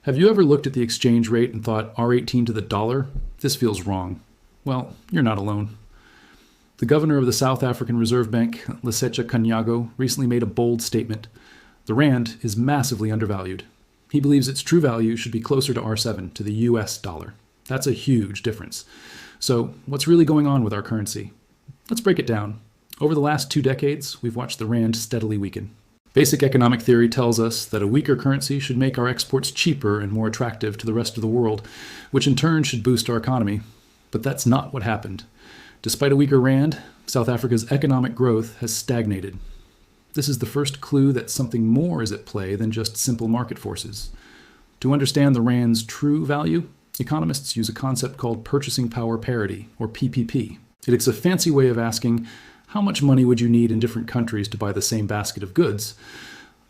Have you ever looked at the exchange rate and thought R18 to the dollar? This feels wrong. Well, you're not alone. The governor of the South African Reserve Bank, Lesetja Kganyago, recently made a bold statement. The rand is massively undervalued. He believes its true value should be closer to R7, to the US dollar. That's a huge difference. So, what's really going on with our currency? Let's break it down. Over the last 2 decades, we've watched the rand steadily weaken. Basic economic theory tells us that a weaker currency should make our exports cheaper and more attractive to the rest of the world, which in turn should boost our economy. But that's not what happened. Despite a weaker rand, South Africa's economic growth has stagnated. This is the first clue that something more is at play than just simple market forces. To understand the rand's true value, economists use a concept called Purchasing Power Parity, or PPP. It's a fancy way of asking, how much money would you need in different countries to buy the same basket of goods?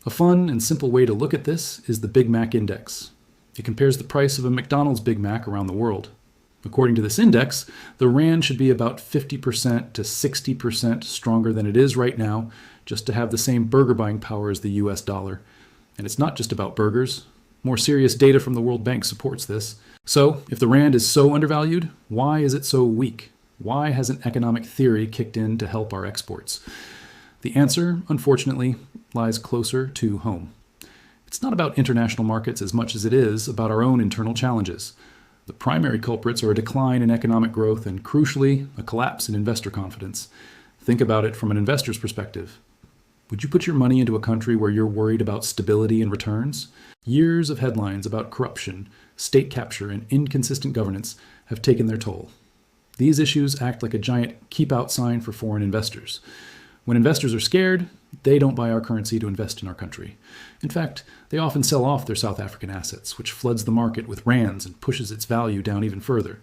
A fun and simple way to look at this is the Big Mac Index. It compares the price of a McDonald's Big Mac around the world. According to this index, the rand should be about 50% to 60% stronger than it is right now, just to have the same burger buying power as the US dollar. And it's not just about burgers. More serious data from the World Bank supports this. So, if the rand is so undervalued, why is it so weak? Why hasn't economic theory kicked in to help our exports? The answer, unfortunately, lies closer to home. It's not about international markets as much as it is about our own internal challenges. The primary culprits are a decline in economic growth and, crucially, a collapse in investor confidence. Think about it from an investor's perspective. Would you put your money into a country where you're worried about stability and returns? Years of headlines about corruption, state capture, and inconsistent governance have taken their toll. These issues act like a giant keep-out sign for foreign investors. When investors are scared, they don't buy our currency to invest in our country. In fact, they often sell off their South African assets, which floods the market with rands and pushes its value down even further.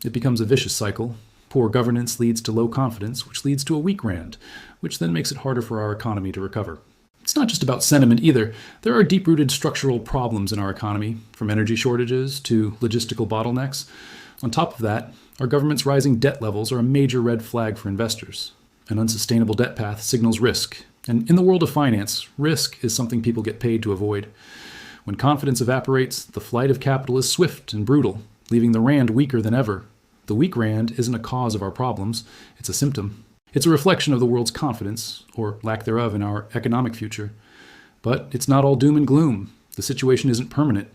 It becomes a vicious cycle. Poor governance leads to low confidence, which leads to a weak rand, which then makes it harder for our economy to recover. It's not just about sentiment either. There are deep-rooted structural problems in our economy, from energy shortages to logistical bottlenecks. On top of that, our government's rising debt levels are a major red flag for investors. An unsustainable debt path signals risk. And in the world of finance, risk is something people get paid to avoid. When confidence evaporates, the flight of capital is swift and brutal, leaving the rand weaker than ever. The weak rand isn't a cause of our problems, it's a symptom. It's a reflection of the world's confidence, or lack thereof, in our economic future. But it's not all doom and gloom. The situation isn't permanent,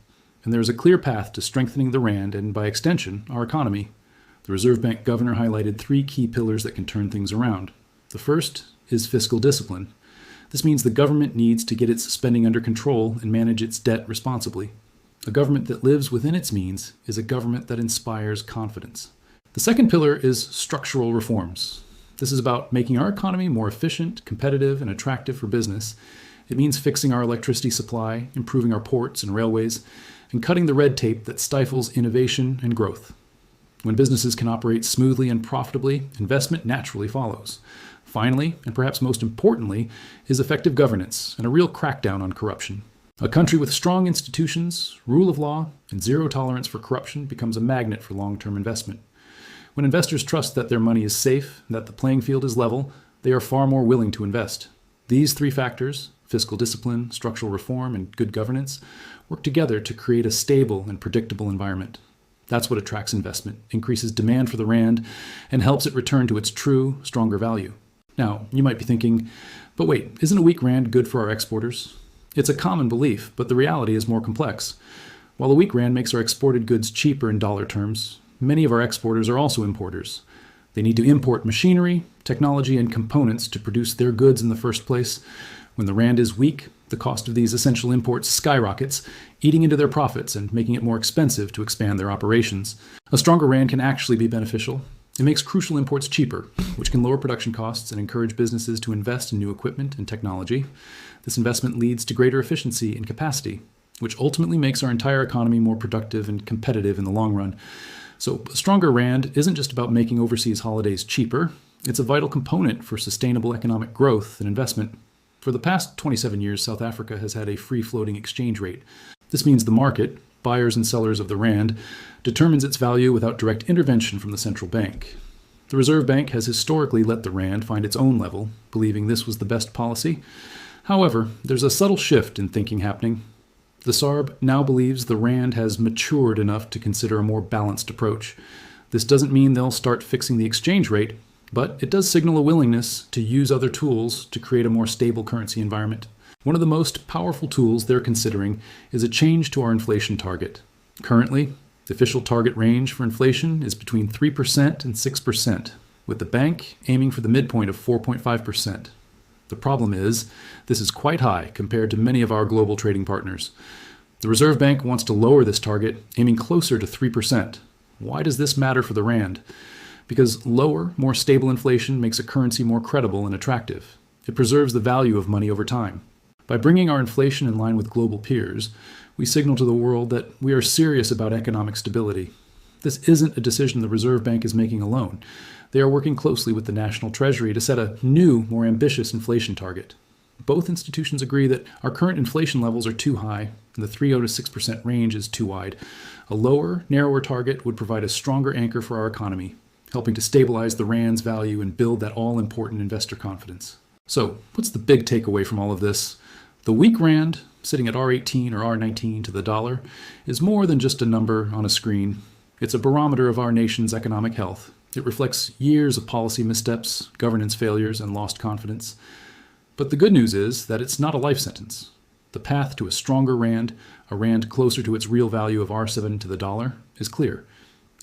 and there is a clear path to strengthening the rand and, by extension, our economy. The Reserve Bank governor highlighted 3 key pillars that can turn things around. The first is fiscal discipline. This means the government needs to get its spending under control and manage its debt responsibly. A government that lives within its means is a government that inspires confidence. The second pillar is structural reforms. This is about making our economy more efficient, competitive, and attractive for business. It means fixing our electricity supply, improving our ports and railways, and cutting the red tape that stifles innovation and growth. When businesses can operate smoothly and profitably, investment naturally follows. Finally, and perhaps most importantly, is effective governance and a real crackdown on corruption. A country with strong institutions, rule of law, and zero tolerance for corruption becomes a magnet for long-term investment. When investors trust that their money is safe and that the playing field is level, they are far more willing to invest. These 3 factors, fiscal discipline, structural reform, and good governance, work together to create a stable and predictable environment. That's what attracts investment, increases demand for the rand, and helps it return to its true, stronger value. Now, you might be thinking, but wait, isn't a weak rand good for our exporters? It's a common belief, but the reality is more complex. While a weak rand makes our exported goods cheaper in dollar terms, many of our exporters are also importers. They need to import machinery, technology, and components to produce their goods in the first place. When the rand is weak, the cost of these essential imports skyrockets, eating into their profits and making it more expensive to expand their operations. A stronger rand can actually be beneficial. It makes crucial imports cheaper, which can lower production costs and encourage businesses to invest in new equipment and technology. This investment leads to greater efficiency and capacity, which ultimately makes our entire economy more productive and competitive in the long run. So a stronger rand isn't just about making overseas holidays cheaper. It's a vital component for sustainable economic growth and investment. For the past 27 years, South Africa has had a free-floating exchange rate. This means the market, buyers and sellers of the rand, determines its value without direct intervention from the central bank. The Reserve Bank has historically let the rand find its own level, believing this was the best policy. However, there's a subtle shift in thinking happening. The SARB now believes the rand has matured enough to consider a more balanced approach. This doesn't mean they'll start fixing the exchange rate, but it does signal a willingness to use other tools to create a more stable currency environment. One of the most powerful tools they're considering is a change to our inflation target. Currently, the official target range for inflation is between 3% and 6%, with the bank aiming for the midpoint of 4.5%. The problem is, this is quite high compared to many of our global trading partners. The Reserve Bank wants to lower this target, aiming closer to 3%. Why does this matter for the rand? Because lower, more stable inflation makes a currency more credible and attractive. It preserves the value of money over time. By bringing our inflation in line with global peers, we signal to the world that we are serious about economic stability. This isn't a decision the Reserve Bank is making alone. They are working closely with the National Treasury to set a new, more ambitious inflation target. Both institutions agree that our current inflation levels are too high, and the 3.0 to 6% range is too wide. A lower, narrower target would provide a stronger anchor for our economy, helping to stabilize the rand's value and build that all-important investor confidence. So, what's the big takeaway from all of this? The weak rand, sitting at R18 or R19 to the dollar, is more than just a number on a screen. It's a barometer of our nation's economic health. It reflects years of policy missteps, governance failures, and lost confidence. But the good news is that it's not a life sentence. The path to a stronger rand, a rand closer to its real value of R7 to the dollar, is clear.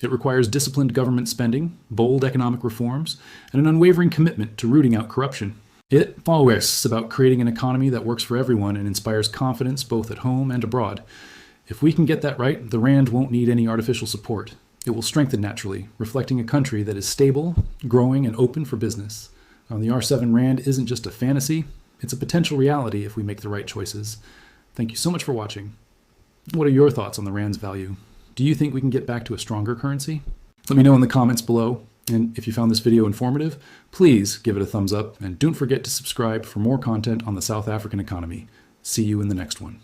It requires disciplined government spending, bold economic reforms, and an unwavering commitment to rooting out corruption. It always about creating an economy that works for everyone and inspires confidence both at home and abroad. If we can get that right, the rand won't need any artificial support. It will strengthen naturally, reflecting a country that is stable, growing, and open for business. The R7 rand isn't just a fantasy, it's a potential reality if we make the right choices. Thank you so much for watching. What are your thoughts on the rand's value? Do you think we can get back to a stronger currency? Let me know in the comments below. And if you found this video informative, please give it a thumbs up and don't forget to subscribe for more content on the South African economy. See you in the next one.